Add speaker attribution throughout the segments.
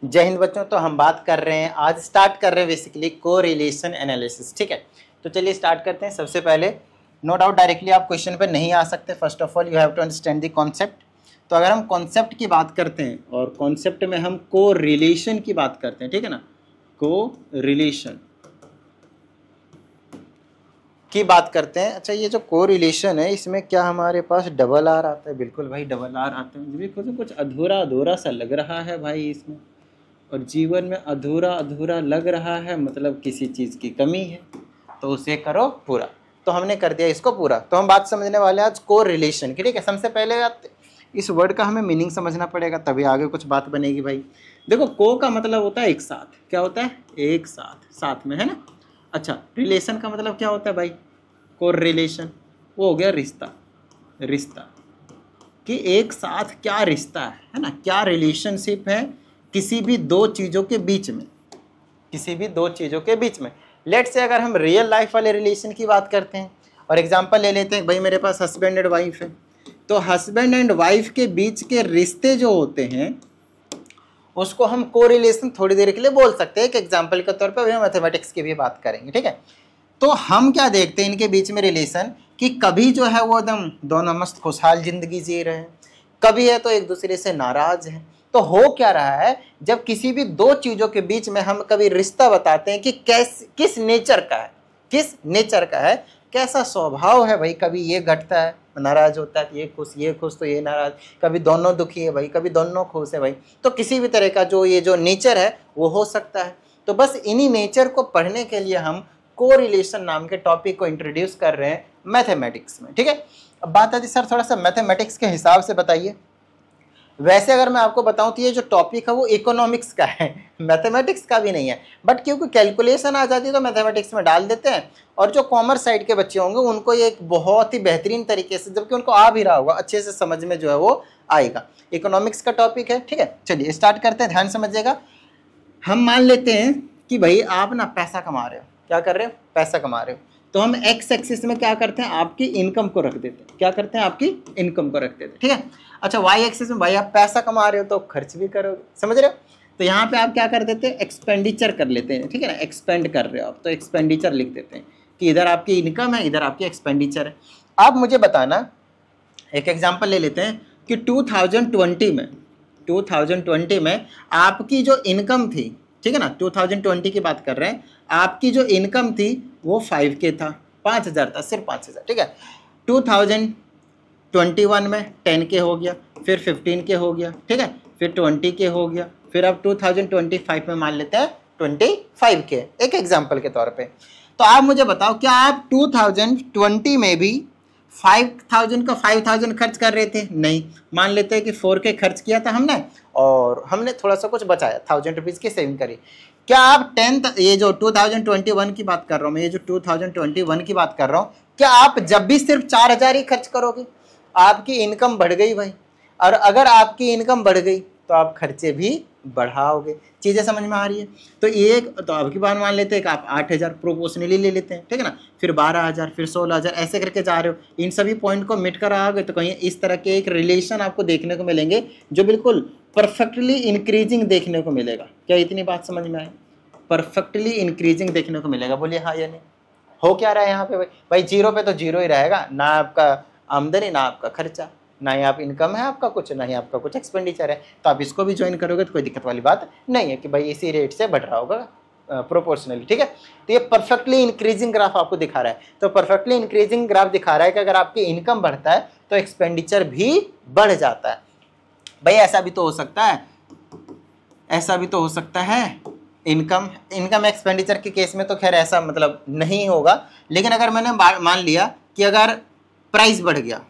Speaker 1: जय हिंद बच्चों। तो हम बात कर रहे हैं, आज स्टार्ट कर रहे हैं बेसिकली कोरिलेशन एनालिसिस। ठीक है, तो चलिए स्टार्ट करते हैं। सबसे पहले नो डाउट डायरेक्टली आप क्वेश्चन पे नहीं आ सकते। First of all you have to understand the concept. तो अगर हम कॉन्सेप्ट की बात करते हैं और कॉन्सेप्ट में हम कोरिलेशन की बात करते हैं, ठीक है ना, कोरिलेशन की बात करते हैं। अच्छा, ये जो कोरिलेशन है इसमें क्या हमारे पास डबल आर आता है? बिल्कुल भाई, डबल आर आता है। मुझे कुछ अधूरा अधूरा सा लग रहा है भाई इसमें, और जीवन में अधूरा अधूरा लग रहा है मतलब किसी चीज़ की कमी है, तो उसे करो पूरा। तो हमने कर दिया इसको पूरा। तो हम बात समझने वाले हैं आज कोरिलेशन की। ठीक है, सबसे पहले इस वर्ड का हमें मीनिंग समझना पड़ेगा, तभी आगे कुछ बात बनेगी भाई। देखो, को का मतलब होता है एक साथ। क्या होता है? एक साथ, साथ में, है ना। अच्छा, रिलेशन का मतलब क्या होता है भाई? कोरिलेशन, वो हो गया रिश्ता। रिश्ता कि एक साथ क्या रिश्ता है ना, क्या रिलेशनशिप है किसी भी दो चीज़ों के बीच में, किसी भी दो चीज़ों के बीच में। लेट्स से अगर हम रियल लाइफ वाले रिलेशन की बात करते हैं और एग्जांपल ले लेते हैं, भाई मेरे पास हस्बैंड एंड वाइफ है, तो हस्बैंड एंड वाइफ के बीच के रिश्ते जो होते हैं उसको हम कोरिलेशन थोड़ी देर के लिए बोल सकते हैं। एक एग्जाम्पल के तौर पर हम मैथमेटिक्स की भी बात करेंगे। ठीक है, तो हम क्या देखते हैं इनके बीच में रिलेशन कि कभी जो है वो एकदम दोनों मस्त खुशहाल जिंदगी जी रहे हैं, कभी है तो एक दूसरे से नाराज हैं। तो हो क्या रहा है, जब किसी भी दो चीजों के बीच में हम कभी रिश्ता बताते हैं कि किस नेचर का है, किस नेचर का है, कैसा स्वभाव है भाई, कभी ये घटता है नाराज होता है, ये खुश तो ये नाराज, कभी दोनों दुखी है भाई, कभी दोनों खुश है भाई, तो किसी भी तरह का जो ये जो नेचर है वो हो सकता है। तो बस इन्हीं नेचर को पढ़ने के लिए हम कोरिलेशन नाम के टॉपिक को इंट्रोड्यूस कर रहे हैं मैथमेटिक्स में। ठीक है, अब बात आती सर थोड़ा सा मैथमेटिक्स के हिसाब से बताइए। वैसे अगर मैं आपको बताऊं तो ये जो टॉपिक है वो इकोनॉमिक्स का है, मैथमेटिक्स का भी नहीं है, बट क्योंकि कैलकुलेशन आ जाती है तो मैथमेटिक्स में डाल देते हैं। और जो कॉमर्स साइड के बच्चे होंगे उनको ये एक बहुत ही बेहतरीन तरीके से, जबकि उनको आ भी रहा होगा, अच्छे से समझ में जो है वो आएगा। इकोनॉमिक्स का टॉपिक है। ठीक है, चलिए स्टार्ट करते हैं, ध्यान समझिएगा। हम मान लेते हैं कि भाई आप ना पैसा कमा रहे हो। क्या कर रहे हो? पैसा कमा रहे हो। तो हम एक्स एक्सिस में क्या करते हैं, आपकी इनकम को रख देते हैं। क्या करते हैं? आपकी इनकम को रख देते हैं। ठीक है, अच्छा, वाई एक्सिस में भाई आप पैसा कमा रहे हो तो खर्च भी करोगे, समझ रहे हो। तो यहाँ पे आप क्या कर देते हैं, एक्सपेंडिचर कर लेते हैं। ठीक है ना, एक्सपेंड कर रहे हो आप तो एक्सपेंडिचर लिख देते हैं कि इधर आपकी इनकम है, इधर आपकी एक्सपेंडिचर है। आप मुझे बताना, एक एग्जाम्पल ले लेते हैं कि 2020 में आपकी जो इनकम थी, ठीक है ना, 2020 की बात कर रहे हैं, आपकी जो इनकम थी वो 5K था, 5,000 था, सिर्फ 5,000। ठीक है, 2021 में 10K हो गया, फिर 15K हो गया, ठीक है, फिर 20K हो गया, फिर अब 2025 में मान लेते हैं 25K, एक एग्जाम्पल के तौर पे। तो आप मुझे बताओ, क्या आप 2020 में भी 5,000 का 5,000 खर्च कर रहे थे? नहीं। मान लेते हैं कि 4K खर्च किया था हमने और हमने थोड़ा सा कुछ बचाया, 1,000 रुपीज़ की सेविंग करी। क्या आप 10th, ये जो 2021 की बात कर रहा हूँ मैं, ये जो 2021 की बात कर रहा हूँ, क्या आप जब भी सिर्फ 4,000 ही खर्च करोगे? आपकी इनकम बढ़ गई भाई, और अगर आपकी इनकम बढ़ गई तो आप खर्चे भी बढ़ाओगे। चीज़ें समझ में आ रही है? तो एक तो अब की बात मान लेते हैं कि आप 8,000 प्रोपोर्शनली ले लेते हैं, ठीक है ना, फिर 12,000, फिर 16,000, ऐसे करके जा रहे हो। इन सभी पॉइंट को मिट कर आओगे तो कहीं इस तरह के एक रिलेशन आपको देखने को मिलेंगे जो बिल्कुल परफेक्टली इंक्रीजिंग देखने को मिलेगा। क्या इतनी बात समझ में आई? परफेक्टली इंक्रीजिंग देखने को मिलेगा। बोलिए हाँ या नहीं। हो क्या रहा है यहाँ पे भाई? भाई जीरो पे तो जीरो ही रहेगा, ना आपका आमदनी ना आपका खर्चा, ना ही आप इनकम है आपका कुछ, ना ही आपका कुछ एक्सपेंडिचर है। तो आप इसको भी ज्वाइन करोगे तो कोई दिक्कत वाली बात नहीं है कि भाई इसी रेट से बढ़ रहा होगा प्रोपोर्शनली। ठीक है, तो ये परफेक्टली इंक्रीजिंग ग्राफ आपको दिखा रहा है। तो परफेक्टली इंक्रीजिंग ग्राफ दिखा रहा है कि अगर आपकी इनकम बढ़ता है तो एक्सपेंडिचर भी बढ़ जाता है। भाई ऐसा भी तो हो सकता है, ऐसा भी तो हो सकता है। इनकम एक्सपेंडिचर के केस में तो खैर ऐसा मतलब नहीं होगा, लेकिन अगर मैंने मान लिया कि अगर प्राइस बढ़ गया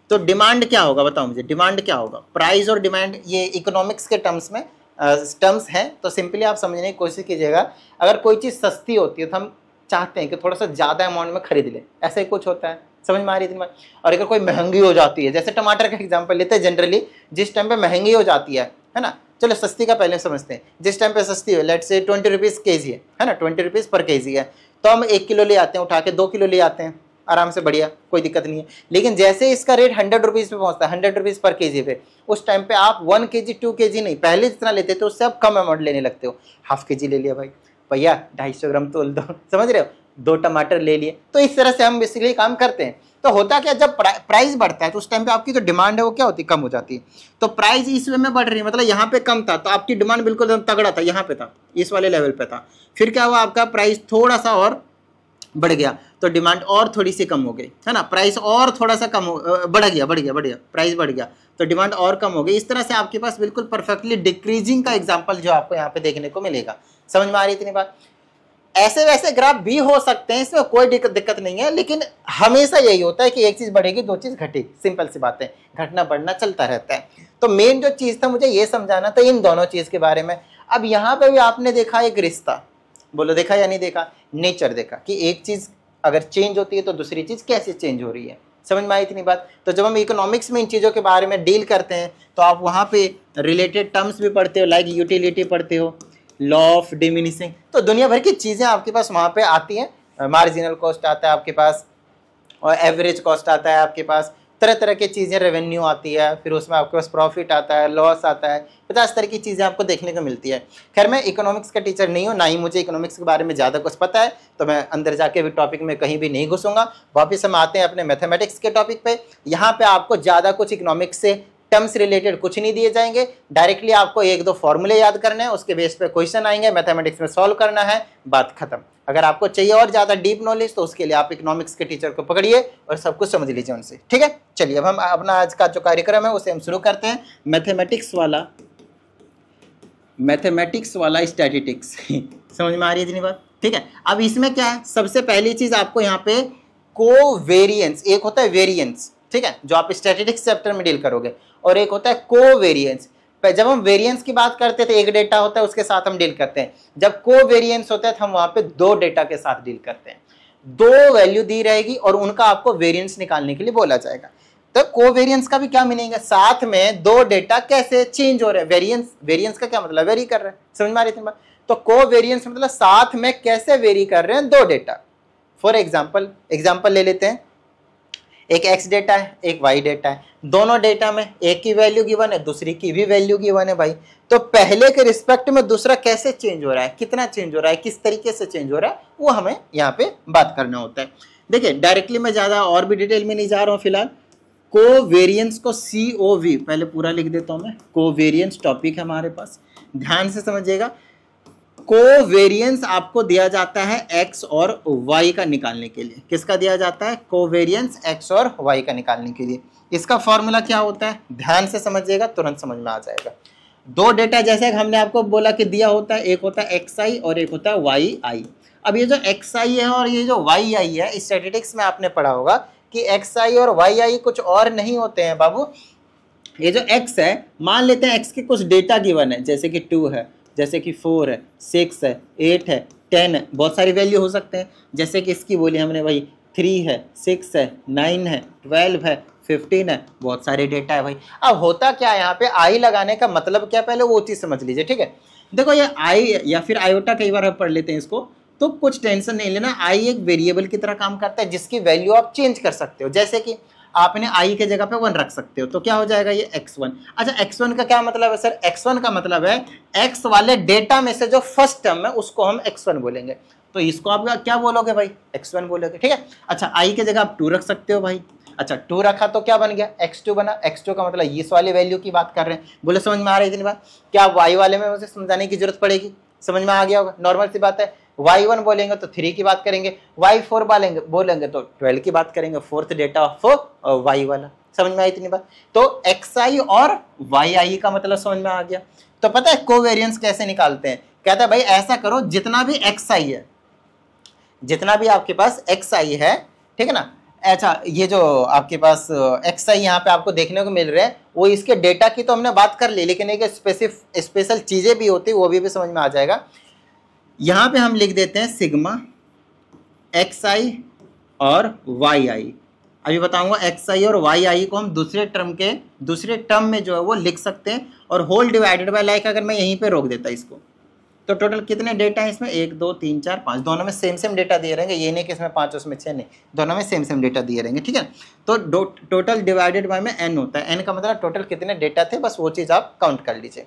Speaker 1: तो डिमांड क्या होगा? बताओ मुझे, डिमांड क्या होगा? प्राइस और डिमांड ये इकोनॉमिक्स के टर्म्स में टर्म्स हैं, तो सिंपली आप समझने की कोशिश कीजिएगा। अगर कोई चीज़ सस्ती होती है तो हम चाहते हैं कि थोड़ा सा ज़्यादा अमाउंट में खरीद लें, ऐसा ही कुछ होता है। समझ में आ रही है? और अगर कोई महंगी हो जाती है, जैसे टमाटर का एग्जाम्पल लेते हैं, जनरली जिस टाइम पे महंगी हो जाती है ना, चलो सस्ती का पहले समझते हैं। जिस टाइम पे सस्ती है, लेट्स से 20 रुपीज़ केजी है ना, 20 रुपीज़ पर केजी है, तो हम 1 किलो ले आते हैं, उठा के 2 किलो ले आते हैं, आराम से, बढ़िया, कोई दिक्कत नहीं है। लेकिन जैसे इसका रेट 100 रुपीज़ पे पहुंचता है, 100 रुपीज़ पर केजी पे, उस टाइम पे आप 1 kg 2 kg नहीं, पहले जितना लेते थे उससे आप कम अमाउंट लेने लगते हो। हाफ kg ले लिया भाई, भैया 250 ग्राम तोल दो, समझ रहे हो, 2 टमाटर ले लिए। तो इस तरह से हम बेसिकली काम करते हैं। तो होता क्या, जब प्राइस बढ़ता है तो उस टाइम पे आपकी जो डिमांड है वो क्या होती है, कम हो जाती है। तो प्राइस इस वे में बढ़ रही है, मतलब यहाँ पे कम था तो आपकी डिमांड बिल्कुल एकदम तगड़ा था, यहाँ पे था, इस वाले लेवल पे था। फिर क्या हुआ, आपका प्राइस थोड़ा सा और बढ़ गया तो डिमांड और थोड़ी सी कम हो गई, है ना, प्राइस और थोड़ा सा कम हो, बढ़ गया, प्राइस बढ़ गया तो डिमांड और कम हो गई। इस तरह से आपके पास बिल्कुल परफेक्टली डिक्रीजिंग का एग्जांपल जो आपको यहाँ पे देखने को मिलेगा। समझ में आ रही इतनी बात। ऐसे वैसे ग्राफ भी हो सकते हैं, इसमें कोई दिक्कत नहीं है, लेकिन हमेशा यही होता है कि एक चीज बढ़ेगी 2 चीज घटेगी, सिंपल सी बात है, घटना बढ़ना चलता रहता है। तो मेन जो चीज था मुझे ये समझाना था इन दोनों चीज के बारे में। अब यहाँ पे भी आपने देखा एक रिश्ता, बोलो देखा या नहीं देखा, नेचर देखा कि एक चीज अगर चेंज होती है तो दूसरी चीज कैसे चेंज हो रही है। समझ में आई इतनी बात। तो जब हम इकोनॉमिक्स में इन चीज़ों के बारे में डील करते हैं तो आप वहाँ पे रिलेटेड टर्म्स भी पढ़ते हो, लाइक यूटिलिटी पढ़ते हो, लॉ ऑफ डिमिनिशिंग, तो दुनिया भर की चीज़ें आपके पास वहाँ पे आती हैं। मार्जिनल कॉस्ट आता है आपके पास, और एवरेज कॉस्ट आता है आपके पास, तरह तरह की चीज़ें, रेवेन्यू आती है, फिर उसमें आपके पास प्रॉफिट आता है, लॉस आता है, 50 तरह की चीज़ें आपको देखने को मिलती है। खैर मैं इकोनॉमिक्स का टीचर नहीं हूँ, ना ही मुझे इकोनॉमिक्स के बारे में ज़्यादा कुछ पता है, तो मैं अंदर जाके भी टॉपिक में कहीं भी नहीं घुसूंगा। वापस हम आते हैं अपने मैथमेटिक्स के टॉपिक पे। यहाँ पे आपको ज़्यादा कुछ इकोनॉमिक्स से टर्म्स रिलेटेड कुछ नहीं दिए जाएंगे, डायरेक्टली आपको 1-2 फॉर्मूले याद करने हैं, उसके बेस पे क्वेश्चन आएंगे, मैथमेटिक्स में सॉल्व करना है, बात खत्म। अगर आपको चाहिए और ज़्यादा डीप नॉलेज तो उसके लिए आप इकोनॉमिक्स के टीचर को पकड़िए और सब कुछ समझ लीजिए उनसे, ठीक है। चलिए अब हम अपना आज का जो कार्यक्रम है उसे हम शुरू करते हैं, मैथमेटिक्स वाला स्टैटिस्टिक्स समझ में आ रही है इतनी बात, ठीक है। अब इसमें क्या है, सबसे पहली चीज़ आपको यहाँ पे कोवेरिएंस, एक होता है वेरिएंस, ठीक है, जो आप स्टैटिस्टिक्स चैप्टर में डील करोगे, और एक होता है कोवेरिएंस। जब हम वेरिएंस की बात करते थे एक डेटा होता है उसके साथ हम डील करते हैं, जब कोवेरिएंस होता है तो हम वहां पे 2 डेटा के साथ डील करते हैं, 2 वैल्यू दी रहेगी और उनका आपको वेरिएंस निकालने के लिए बोला जाएगा। तो कोवेरिएंस का भी क्या मीनिंग है, साथ में 2 डेटा कैसे चेंज हो रहे हैं, वेरिएंस का क्या मतलब, वेरी कर रहे हैं, समझ में आ रही है। तो कोवेरिएंस मतलब साथ में कैसे वेरी कर रहे हैं 2 डेटा। फॉर एग्जाम्पल ले लेते हैं, एक x डेटा है, एक y डेटा है, दोनों डेटा में एक की वैल्यू गिवन है, दूसरी की भी वैल्यू गिवन है भाई। तो पहले के रिस्पेक्ट में दूसरा कैसे चेंज हो रहा है, कितना चेंज हो रहा है, किस तरीके से चेंज हो रहा है, वो हमें यहाँ पे बात करना होता है। देखिए डायरेक्टली मैं ज़्यादा और भी डिटेल में नहीं जा रहा हूँ फिलहाल। कोवेरिएंस को COV पहले पूरा लिख देता हूँ मैं, कोवेरिएंस टॉपिक है हमारे पास, ध्यान से समझिएगा। कोवेरिएंस आपको दिया जाता है x और y का निकालने के लिए। किसका दिया जाता है, कोवेरिएंस x और y का निकालने के लिए। इसका फॉर्मूला क्या होता है, ध्यान से समझिएगा, तुरंत समझ में आ जाएगा। 2 डेटा जैसे हमने आपको बोला कि दिया होता है, एक होता है xi और एक होता है yi। अब ये जो xi है और ये जो yi है, स्टैटिस्टिक्स में आपने पढ़ा होगा कि xi और yi कुछ और नहीं होते हैं बाबू। ये जो x है, मान लेते हैं x के कुछ डेटा गिवन है, जैसे कि 2 है, जैसे कि 4 है, 6 है, 8 है, 10 है, बहुत सारी वैल्यू हो सकते हैं। जैसे कि इसकी बोली हमने भाई 3 है, 6 है, 9 है, 12 है, 15 है, बहुत सारे डेटा है भाई। अब होता क्या है, यहाँ पे आई लगाने का मतलब क्या, पहले वो चीज़ समझ लीजिए, ठीक है। देखो ये आई या फिर आयोटा कई बार हम पढ़ लेते हैं इसको, तो कुछ टेंशन नहीं लेना। आई एक वेरिएबल की तरह काम करता है जिसकी वैल्यू आप चेंज कर सकते हो, जैसे कि आपने i के जगह पे 1 रख सकते हो, तो क्या हो जाएगा ये x1। अच्छा x1 का क्या मतलब है सर, x1 का मतलब है x वाले डेटा में से जो फर्स्ट टर्म है उसको हम x1 बोलेंगे, तो इसको आप क्या बोलोगे भाई, x1 बोलोगे, ठीक है। अच्छा i के जगह आप 2 रख सकते हो भाई। अच्छा 2 रखा तो क्या बन गया, x2 बना। x2 का मतलब इस वाले वैल्यू की बात कर रहे हैं, बोले समझ में आ रही है इतनी बात। क्या y वाले में मुझे समझाने की जरूरत पड़ेगी, समझ में आ गया होगा, नॉर्मल सी बात है। y1 बोलेंगे तो 3 की बात करेंगे, y4 बोलेंगे तो 12 की बात करेंगे, 4th डेटा ऑफ y वाला। समझ में आई इतनी बात। तो xi और yi का मतलब समझ में आ गया। तो पता है कोवेरिएंस कैसे निकालते हैं, कहता है भाई ऐसा करो, जितना भी xi है, जितना भी आपके पास xi है, ठीक है ना। अच्छा ये जो आपके पास xi यहाँ पे आपको देखने को मिल रहे हैं, वो इसके डेटा की तो हमने बात कर ली, लेकिन एक स्पेशल चीजें भी होती है, वो भी समझ में आ जाएगा। यहाँ पे हम लिख देते हैं सिग्मा xi और yi। अभी बताऊंगा xi और yi को हम दूसरे टर्म में जो है वो लिख सकते हैं, और होल डिवाइडेड बाय, लाइक अगर मैं यहीं पे रोक देता इसको, तो टोटल कितने डेटा है इसमें, 1 2 3 4 5, दोनों में सेम डेटा दिए रहेंगे, ये नहीं कि इसमें 5 उसमें 6 नहीं, दोनों में सेम डेटा दिए रहेंगे, ठीक है। तो टोटल डिवाइडेड बाय में n होता है, n का मतलब टोटल कितने डेटा थे, बस वो चीज़ आप काउंट कर लीजिए।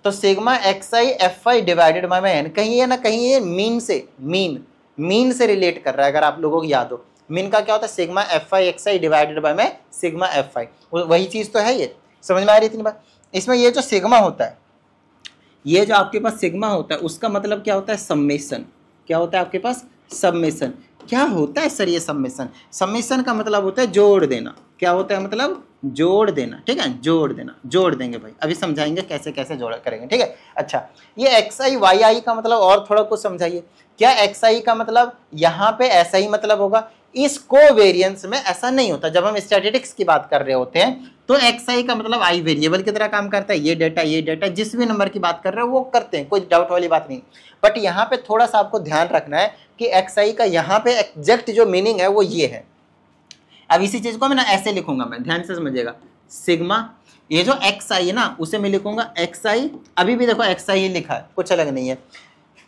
Speaker 1: तो sigma xi fi divided by में n, कहीं ये ना कहीं ये मीन से रिलेट कर रहा है, अगर आप लोगों को याद हो मीन का क्या होता है, sigma fi xi divided by में सिग्मा fi, वही चीज़ तो है, ये समझ में आ रही इतनी बात। इसमें ये जो सिग्मा होता है, ये जो आपके पास सिग्मा होता है उसका मतलब क्या होता है, सम्मेशन। क्या होता है आपके पास, सम्मेशन। क्या होता है सर ये सम्मेशन, सम्मेशन का मतलब होता है जोड़ देना। क्या होता है मतलब, जोड़ देना, ठीक है, जोड़ देना, जोड़ देंगे भाई, अभी समझाएंगे कैसे कैसे जोड़ करेंगे, ठीक है। अच्छा, ये xi yi का मतलब और थोड़ा कुछ समझाइए। क्या xi का मतलब यहाँ पे ऐसा ही मतलब होगा, इस कोवेरिएंस में ऐसा नहीं होता। जब हम स्टैटिस्टिक्स की बात कर रहे होते हैं तो xi का मतलब i वेरिएबल की तरह काम करता है, ये डेटा जिस भी नंबर की बात कर रहे हो वो करते हैं, कोई डाउट वाली बात नहीं। बट यहाँ पे थोड़ा सा आपको ध्यान रखना है कि xi का यहाँ पे एग्जैक्ट जो मीनिंग है वो ये है। अब इसी चीज को मैं ना ऐसे लिखूंगा, मैं ध्यान से समझिएगा, सिग्मा, ये जो xi है ना उसे मैं लिखूंगा xi, अभी भी देखो xi ही लिखा है, कुछ अलग नहीं है।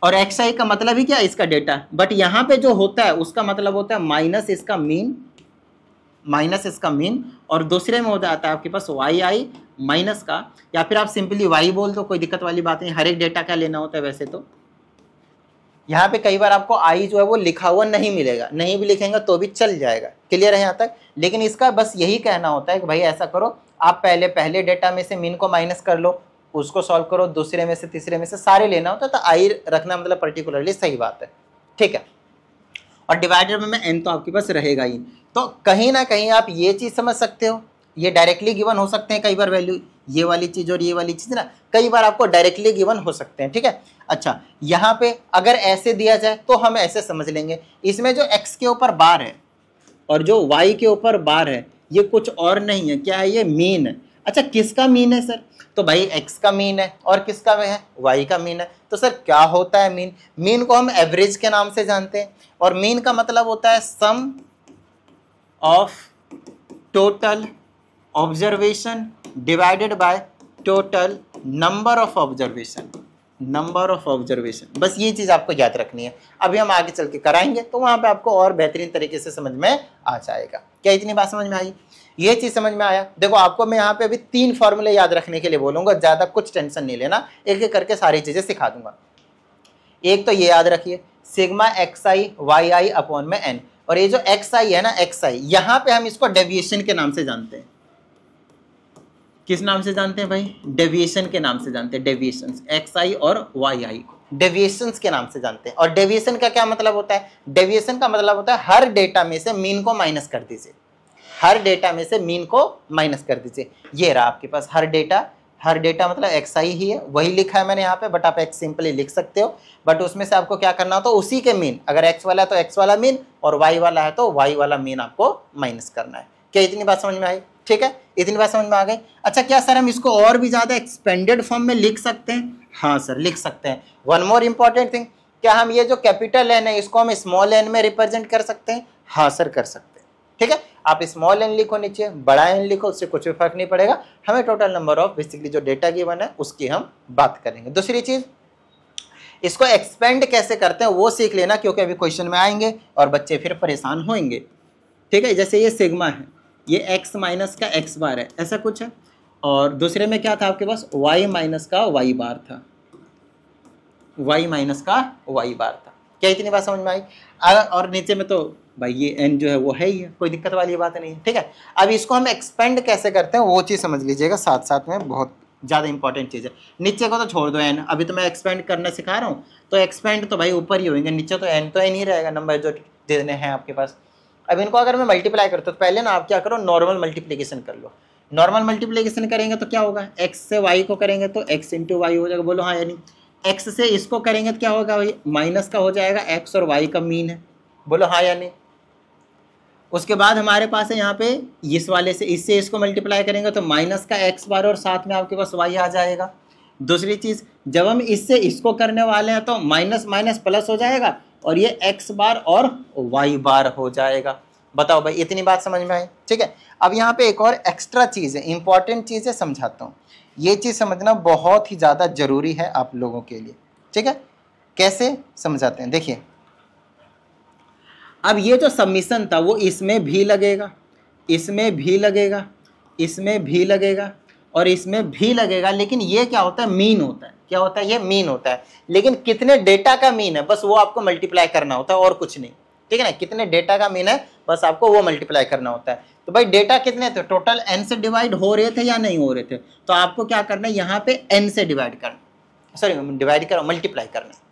Speaker 1: और xi का मतलब ही क्या है, इसका डेटा। बट यहाँ पे जो होता है उसका मतलब होता है माइनस इसका मीन, और दूसरे में हो जाता है आपके पास yi माइनस का, या फिर आप सिंपली y बोल दो, कोई दिक्कत वाली बात नहीं, हर एक डेटा का लेना होता है। वैसे तो यहाँ पे कई बार आपको i जो है वो लिखा हुआ नहीं मिलेगा, नहीं भी लिखेंगे तो भी चल जाएगा, क्लियर है यहाँ तक। लेकिन इसका बस यही कहना होता है कि भाई ऐसा करो, आप पहले डेटा में से मीन को माइनस कर लो, उसको सॉल्व करो, दूसरे में से तीसरे में से सारे लेना होता है, तो आई रखना मतलब पर्टिकुलरली सही बात है, ठीक है। और डिवाइडेड में n तो आपके पास रहेगा ही। तो कहीं ना कहीं आप ये चीज़ समझ सकते हो, ये डायरेक्टली गिवन हो सकते हैं कई बार वैल्यू, ये वाली चीज़ और ये वाली चीज़ ना कई बार आपको डायरेक्टली गिवन हो सकते हैं, ठीक है। अच्छा, यहाँ पे अगर ऐसे दिया जाए तो हम ऐसे समझ लेंगे, इसमें जो x के ऊपर बार है और जो y के ऊपर बार है ये कुछ और नहीं है, क्या है, ये मीन है। अच्छा, किसका मीन है सर, तो भाई x का मीन है, और किसका है, y का मीन है। तो सर क्या होता है मीन, मीन को हम एवरेज के नाम से जानते हैं, और मीन का मतलब होता है sum of total observation divided by total number of observation, बस ये चीज़ आपको याद रखनी है। अभी हम आगे चल के कराएंगे तो वहाँ पे आपको और बेहतरीन तरीके से समझ में आ जाएगा। क्या इतनी बात समझ में आई, ये चीज़ समझ में आया। देखो आपको मैं यहाँ पे अभी 3 फॉर्मूले याद रखने के लिए बोलूँगा, ज़्यादा कुछ टेंशन नहीं लेना, एक एक करके सारी चीज़ें सिखा दूंगा। एक तो ये याद रखिए, सिग्मा xi yi अपॉन में n, और ये जो xi है ना, xi यहाँ पे हम इसको डेविएशन के नाम से जानते हैं। किस नाम से जानते हैं भाई, डेविएशन के नाम से जानते हैं, डेविएशंस, xi और yi को डेविएशंस के नाम से जानते हैं। और डेविएशन का क्या मतलब होता है, डेविएशन का मतलब होता है हर डेटा में से मीन को माइनस कर दीजिए, हर डेटा में से मीन को माइनस कर दीजिए। ये रहा आपके पास हर डेटा मतलब xi ही है, वही लिखा है मैंने यहाँ पे, बट आप x सिंपली लिख सकते हो। बट उसमें से आपको क्या करना होता है, उसी के मीन, अगर x वाला है तो x वाला मीन, और y वाला है तो y वाला मीन आपको माइनस करना है। क्या इतनी बात समझ में आई, ठीक है, इतनी बात समझ में आ गई। अच्छा, क्या सर हम इसको और भी ज़्यादा एक्सपेंडेड फॉर्म में लिख सकते हैं, हाँ सर लिख सकते हैं। वन मोर इंपॉर्टेंट थिंग, क्या हम ये जो कैपिटल एन है इसको हम स्मॉल एन में रिप्रेजेंट कर सकते हैं, हाँ सर कर सकते हैं, ठीक है। आप स्मॉल एन लिखो नीचे, बड़ा एन लिखो, उससे कुछ भी फर्क नहीं पड़ेगा, हमें टोटल नंबर ऑफ बेसिकली जो डेटा गिवन है उसकी हम बात करेंगे। दूसरी चीज, इसको एक्सपेंड कैसे करते हैं वो सीख लेना, क्योंकि अभी क्वेश्चन में आएंगे और बच्चे फिर परेशान होंगे, ठीक है। जैसे ये सिग्मा है, ये x माइनस का x बार है, ऐसा कुछ है। और दूसरे में क्या था आपके पास, y माइनस का y बार था, y माइनस का y बार था। क्या इतनी बात समझ में आई। और नीचे में तो भाई ये n जो है वो है ही है, कोई दिक्कत वाली बात नहीं है, ठीक है। अब इसको हम एक्सपेंड कैसे करते हैं वो चीज़ समझ लीजिएगा, साथ साथ में बहुत ज़्यादा इंपॉर्टेंट चीज़ है। नीचे को तो छोड़ दो n, अभी तो मैं एक्सपेंड करना सिखा रहा हूँ, तो एक्सपेंड तो भाई ऊपर ही होंगे, नीचे तो n ही रहेगा, नंबर जो देने हैं आपके पास। अब इनको अगर मैं मल्टीप्लाई करता हूँ तो पहले ना आप क्या करो, नॉर्मल मल्टीप्लिकेशन कर लो। नॉर्मल मल्टीप्लिकेशन करेंगे तो क्या होगा, x से y को करेंगे तो x इंटू वाई हो जाएगा, बोलो हाँ, यानी x से इसको करेंगे तो क्या होगा भाई, माइनस का हो जाएगा, x और y का मीन है, बोलो हाँ या नहीं। उसके बाद हमारे पास है यहाँ पे इस वाले से इससे इसको मल्टीप्लाई करेंगे तो माइनस का x बार और साथ में आपके पास y आ जाएगा। दूसरी चीज़, जब हम इससे इसको करने वाले हैं तो माइनस माइनस प्लस हो जाएगा और ये x बार और y बार हो जाएगा। बताओ भाई, इतनी बात समझ में आई, ठीक है। अब यहाँ पे एक और एक्स्ट्रा चीज़ है, इंपॉर्टेंट चीज़ है, समझाता हूँ। ये चीज़ समझना बहुत ही ज़्यादा ज़रूरी है आप लोगों के लिए। ठीक है, कैसे समझाते हैं, देखिए अब ये जो सबमिशन था वो इसमें भी लगेगा, इसमें भी लगेगा, इसमें भी लगेगा और इसमें भी लगेगा, लेकिन ये क्या होता है, मीन होता है। क्या होता है, ये मीन होता है। लेकिन कितने डेटा का मीन है बस वो आपको मल्टीप्लाई करना होता है और कुछ नहीं, ठीक है ना। कितने डेटा का मीन है बस आपको वो मल्टीप्लाई करना होता है। तो भाई डेटा कितने थे, टोटल n से डिवाइड हो रहे थे या नहीं हो रहे थे, तो आपको क्या करना है, यहाँ पे n से डिवाइड करना, सॉरी डिवाइड करो, मल्टीप्लाई करना है।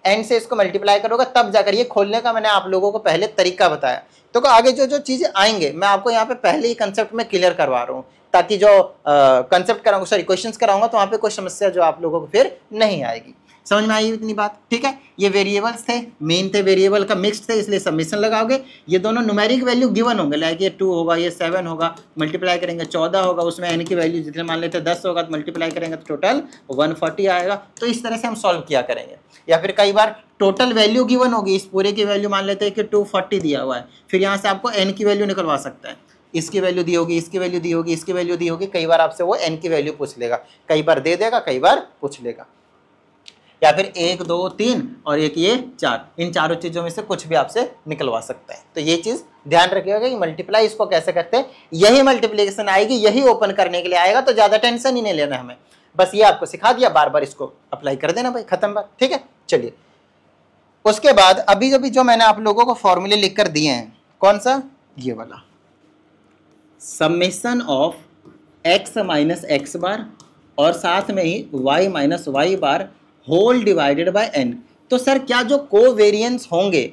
Speaker 1: n से इसको मल्टीप्लाई करोगे तब जाकर ये खोलने का मैंने आप लोगों को पहले तरीका बताया। तो आगे जो जो चीजें आएंगे मैं आपको यहाँ पे पहले ही कंसेप्ट में क्लियर करवा रहा हूँ, ताकि जो कंसेप्ट कराऊंगा, सॉरी क्वेश्चंस कराऊंगा, तो वहाँ पे कोई समस्या जो आप लोगों को फिर नहीं आएगी। समझ में आई इतनी बात, ठीक है। ये वेरिएबल्स थे, मेन थे, वेरिएबल का मिक्स थे, इसलिए सबमिशन लगाओगे। ये दोनों न्यूमेरिक वैल्यू गिवन होंगे, लाइक ये 2 होगा, ये 7 होगा, मल्टीप्लाई करेंगे 14 होगा, उसमें n की वैल्यू जितने मान लेते 10 होगा, तो मल्टीप्लाई करेंगे तो टोटल 140 आएगा। तो इस तरह से हम सॉल्व किया करेंगे। या फिर कई बार टोटल वैल्यू गिवन होगी, इस पूरे की वैल्यू मान लेते हैं कि 240 दिया हुआ है, फिर यहाँ से आपको n की वैल्यू निकलवा सकता है, इसकी वैल्यू दी होगी, इसकी वैल्यू दी होगी, इसकी वैल्यू दी होगी, कई बार आपसे वो n की वैल्यू पूछ लेगा, कई बार दे देगा, कई बार पूछ लेगा। या फिर 1 2 3 और एक ये 4, इन चारों चीजों में से कुछ भी आपसे निकलवा सकता है। तो ये चीज ध्यान रखिएगा कि मल्टीप्लाई इसको कैसे करते हैं, यही मल्टीप्लिकेशन आएगी, यही ओपन करने के लिए आएगा, तो ज्यादा टेंशन ही नहीं लेना हमें, बस ये आपको सिखा दिया, बार बार इसको अप्लाई कर देना भाई, खत्म बात, ठीक है। चलिए उसके बाद अभी अभी जो मैंने आप लोगों को फॉर्मूले लिखकर दिए हैं, कौन सा, ये वाला, summation of x minus x bar और साथ में ही y minus y bar whole divided by n। तो सर क्या जो कोवेरिएंस होंगे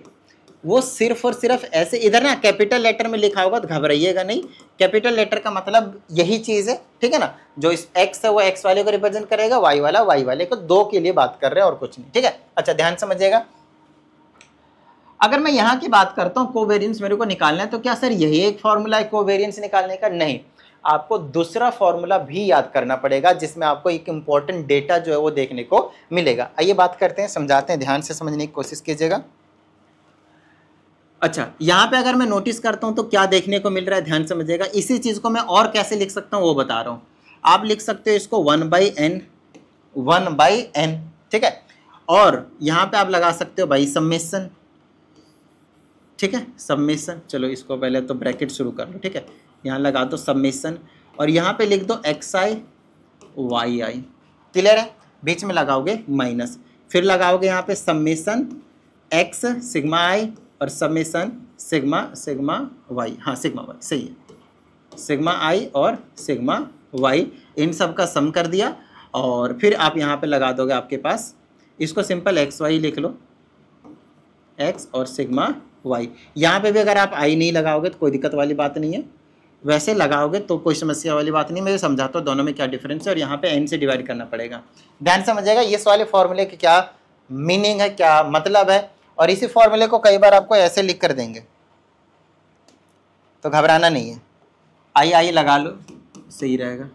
Speaker 1: वो सिर्फ और सिर्फ ऐसे, इधर ना कैपिटल लेटर में लिखा होगा तो घबराइएगा नहीं, कैपिटल लेटर का मतलब यही चीज है, ठीक है ना। जो इस x है वो x वाले को रिप्रेजेंट करेगा, y वाला y वाले को, दो के लिए बात कर रहे हैं और कुछ नहीं, ठीक है। अच्छा ध्यान समझिएगा, अगर मैं यहाँ की बात करता हूँ कोवेरिएंस मेरे को निकालना है, तो क्या सर यही एक फॉर्मूला है कोवेरिएंस निकालने का, नहीं, आपको दूसरा फॉर्मूला भी याद करना पड़ेगा, जिसमें आपको एक इंपॉर्टेंट डेटा जो है वो देखने को मिलेगा। आइए बात करते हैं, समझाते हैं, ध्यान से समझने की कोशिश कीजिएगा। अच्छा यहाँ पे अगर मैं नोटिस करता हूँ तो क्या देखने को मिल रहा है, ध्यान समझिएगा। इसी चीज को मैं और कैसे लिख सकता हूँ वो बता रहा हूँ। आप लिख सकते हो इसको 1/n, 1/n, ठीक है। और यहाँ पे आप लगा सकते हो भाई समेशन, ठीक है, समेशन। चलो इसको पहले तो ब्रैकेट शुरू कर लो, ठीक है, यहाँ लगा दो समेशन और यहाँ पे लिख दो xi yi, क्लियर है। बीच में लगाओगे माइनस, फिर लगाओगे यहाँ पे समेशन x सिग्मा i और समेशन सिग्मा y, हाँ सिग्मा y सही है, सिग्मा i और सिग्मा y, इन सब का सम कर दिया। और फिर आप यहाँ पे लगा दोगे आपके पास, इसको सिंपल xy लिख लो, x और सिग्मा y। यहाँ पे भी अगर आप i नहीं लगाओगे तो कोई दिक्कत वाली बात नहीं है, वैसे लगाओगे तो कोई समस्या वाली बात नहीं। मैं समझाता हूँ दोनों में क्या डिफरेंस है, और यहाँ पे n से डिवाइड करना पड़ेगा। ध्यान समझिएगा इस वाले फॉर्मूले की क्या मीनिंग है, क्या मतलब है। और इसी फॉर्मूले को कई बार आपको ऐसे लिख कर देंगे, तो घबराना नहीं है, आई लगा लो, सही रहेगा,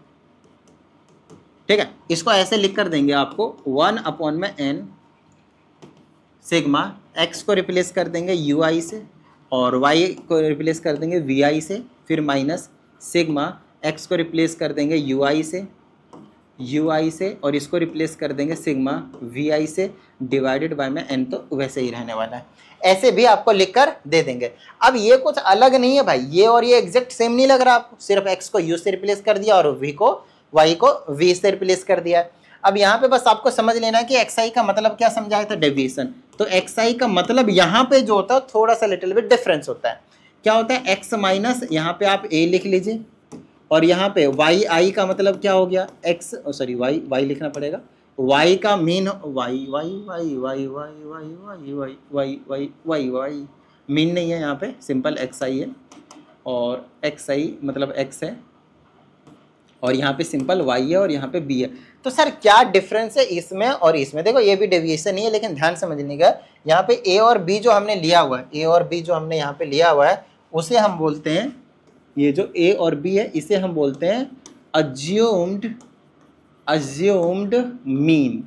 Speaker 1: ठीक है। इसको ऐसे लिख कर देंगे आपको 1/n सिग्मा, x को रिप्लेस कर देंगे ui से और y को रिप्लेस कर देंगे vi से, फिर माइनस सिग्मा, x को रिप्लेस कर देंगे ui से और इसको रिप्लेस कर देंगे सिग्मा vi से, डिवाइडेड बाय में n, तो वैसे ही रहने वाला है। ऐसे भी आपको लिखकर दे देंगे। अब ये कुछ अलग नहीं है भाई, ये और ये एग्जैक्ट सेम नहीं लग रहा आपको, सिर्फ x को u से रिप्लेस कर दिया और y को v से रिप्लेस कर दिया। अब यहाँ पे बस आपको समझ लेना है कि xi का मतलब क्या समझाया था, डेविएशन। तो xi का मतलब यहाँ पे जो होता है थोड़ा सा लिटिल बिट डिफरेंस होता है। क्या होता है, x माइनस, यहाँ पे आप a लिख लीजिए, और यहाँ पे yi का मतलब क्या हो गया, x, सॉरी y लिखना पड़ेगा, y का मीन y मीन नहीं है, यहाँ पे सिंपल xi है, और xi मतलब x है, और यहाँ पे सिंपल y है, और यहाँ पे b है। तो सर क्या डिफरेंस है इसमें और इसमें, देखो ये भी डेविएशन ही है, लेकिन ध्यान समझने का, यहाँ पे a और b जो हमने लिया हुआ है, a और b जो हमने यहाँ पे लिया हुआ है, उसे हम बोलते हैं, ये जो a और b है इसे हम बोलते हैं अज्यूम्ड मीन।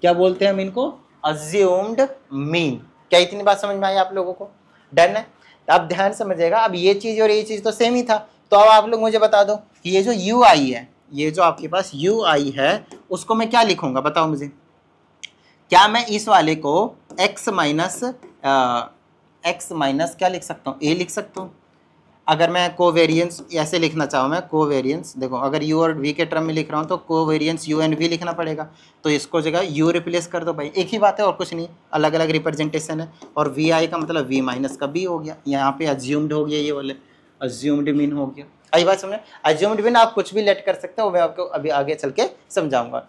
Speaker 1: क्या बोलते हैं हम इनको, अज्यूम्ड मीन। क्या इतनी बात समझ में आई आप लोगों को, डन है। अब ध्यान समझिएगा, अब ये चीज और ये चीज तो सेम ही था, तो अब आप लोग मुझे बता दो कि ये जो ui है, ये जो आपके पास ui है, उसको मैं क्या लिखूंगा, बताओ मुझे। क्या मैं इस वाले को x माइनस क्या लिख सकता हूँ, a लिख सकता हूँ। अगर मैं कोवेरियंस ऐसे लिखना चाहूँ, मैं कोवेरियंस, देखो अगर u और v के टर्म में लिख रहा हूँ तो कोवेरियंस u एंड v लिखना पड़ेगा, तो इसको जगह u रिप्लेस कर दो भाई, एक ही बात है और कुछ नहीं, अलग अलग रिप्रेजेंटेशन है। और vi का मतलब v माइनस का b हो गया, यहाँ पे अज्यूम्ड हो गया, ये वाले अज्यूम्ड मीन हो गया। आई बात समझे, अज्यूम्ड मीन आप कुछ भी लेट कर सकते हो, मैं आपको अभी आगे चल के समझाऊंगा,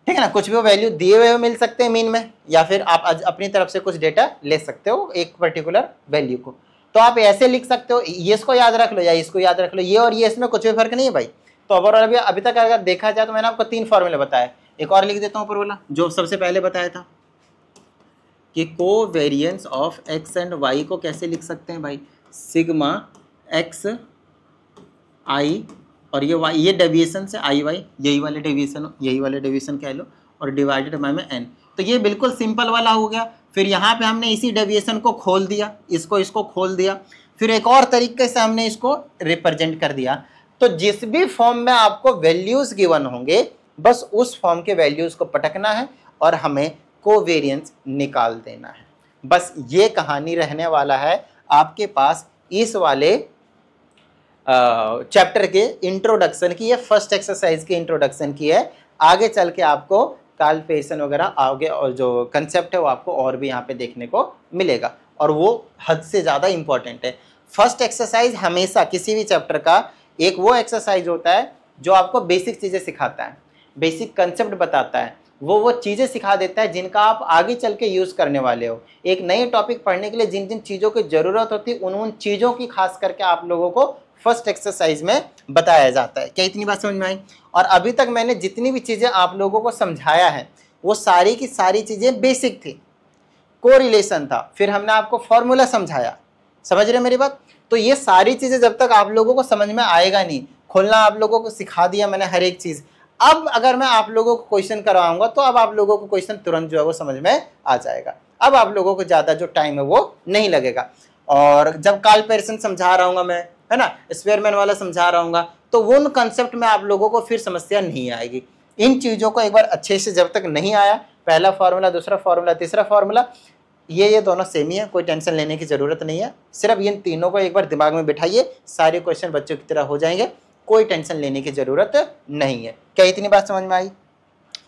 Speaker 1: ठीक है ना। कुछ भी वैल्यू दिए हुए मिल सकते हैं मीन में, या फिर आप अपनी तरफ से कुछ डेटा ले सकते हो एक पर्टिकुलर वैल्यू को। तो आप ऐसे लिख सकते हो, ये इसको याद रख लो या इसको याद रख लो, ये और ये इसमें कुछ भी फर्क नहीं है भाई। तो ओवरऑल अभी तक अगर देखा जाए तो मैंने आपको 3 फॉर्मूले बताया, एक और लिख देता हूँ फॉर्मूला जो सबसे पहले बताया था कि covariance of X and Y को कैसे लिख सकते हैं भाई, सिग्मा एक्स आई और ये वाई, ये डेविएशन से आई वाई, यही वाले डेविएशन कह लो, और डिवाइडेड बाय में एन। तो ये बिल्कुल सिंपल वाला हो गया। फिर यहाँ पे हमने इसी डेविएशन को खोल दिया, इसको खोल दिया, फिर एक और तरीके से हमने इसको रिप्रेजेंट कर दिया। तो जिस भी फॉर्म में आपको वैल्यूज गिवन होंगे बस उस फॉर्म के वैल्यूज को पटकना है और हमें कोवेरिएंस निकाल देना है। बस ये कहानी रहने वाला है आपके पास इस वाले चैप्टर के इंट्रोडक्शन की, या फर्स्ट एक्सरसाइज की इंट्रोडक्शन की है। आगे चल के आपको कार्ल पेयरसन वगैरह आगे और जो कंसेप्ट है वो आपको और भी यहाँ पे देखने को मिलेगा, और वो हद से ज़्यादा इंपॉर्टेंट है। फर्स्ट एक्सरसाइज हमेशा किसी भी चैप्टर का एक वो एक्सरसाइज होता है जो आपको बेसिक चीज़ें सिखाता है, बेसिक कंसेप्ट बताता है, वो चीज़ें सिखा देता है जिनका आप आगे चल के यूज़ करने वाले हो। एक नए टॉपिक पढ़ने के लिए जिन जिन चीज़ों की ज़रूरत होती है उन चीज़ों की खास करके आप लोगों को फर्स्ट एक्सरसाइज में बताया जाता है। क्या इतनी बात समझ में आई? और अभी तक मैंने जितनी भी चीज़ें आप लोगों को समझाया है वो सारी की सारी चीज़ें बेसिक थी, कोरिलेशन था, फिर हमने आपको फॉर्मूला समझाया, समझ रहे मेरी बात। तो ये सारी चीज़ें जब तक आप लोगों को समझ में आएगा नहीं, खोलना आप लोगों को सिखा दिया मैंने हर एक चीज़। अब अगर मैं आप लोगों को क्वेश्चन करवाऊंगा तो अब आप लोगों को क्वेश्चन तुरंत जो है वो समझ में आ जाएगा। अब आप लोगों को ज़्यादा जो टाइम है वो नहीं लगेगा। और जब कार्ल पेयरसन समझा रहा हूँ मैं, है ना, स्पेयरमैन वाला समझा रहा हूँ, तो वो उन कंसेप्ट में आप लोगों को फिर समस्या नहीं आएगी। इन चीज़ों को एक बार अच्छे से जब तक नहीं आया, पहला फार्मूला, दूसरा फार्मूला, तीसरा फार्मूला, ये दोनों सेम ही है, कोई टेंशन लेने की ज़रूरत नहीं है। सिर्फ इन तीनों को एक बार दिमाग में बिठाइए, सारे क्वेश्चन बच्चों की तरह हो जाएंगे, कोई टेंशन लेने की ज़रूरत नहीं है। क्या इतनी बात समझ में आई?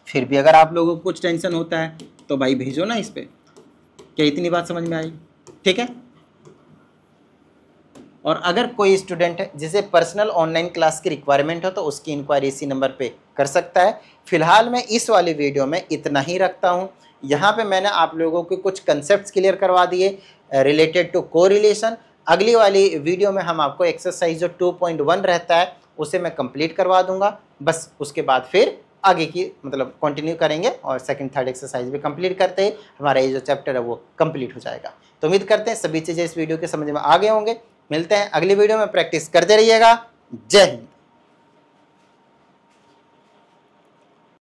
Speaker 1: फिर भी अगर आप लोगों को कुछ टेंशन होता है तो भाई भेजो ना इस पर। क्या इतनी बात समझ में आई? ठीक है। और अगर कोई स्टूडेंट है जिसे पर्सनल ऑनलाइन क्लास की रिक्वायरमेंट हो तो उसकी इंक्वायरी इसी नंबर पे कर सकता है। फिलहाल मैं इस वाली वीडियो में इतना ही रखता हूँ। यहाँ पे मैंने आप लोगों के कुछ कंसेप्ट्स क्लियर करवा दिए रिलेटेड टू कोरिलेशन। अगली वाली वीडियो में हम आपको एक्सरसाइज जो 2.1 रहता है उसे मैं कंप्लीट करवा दूंगा। बस उसके बाद फिर आगे की मतलब कंटिन्यू करेंगे और सेकंड थर्ड एक्सरसाइज भी कंप्लीट करते ही हमारा ये जो चैप्टर है वो कंप्लीट हो जाएगा। तो उम्मीद करते हैं सभी चीज़ें इस वीडियो के समझ में आ गए होंगे। मिलते हैं अगली वीडियो में, प्रैक्टिस करते रहिएगा। जय हिंद।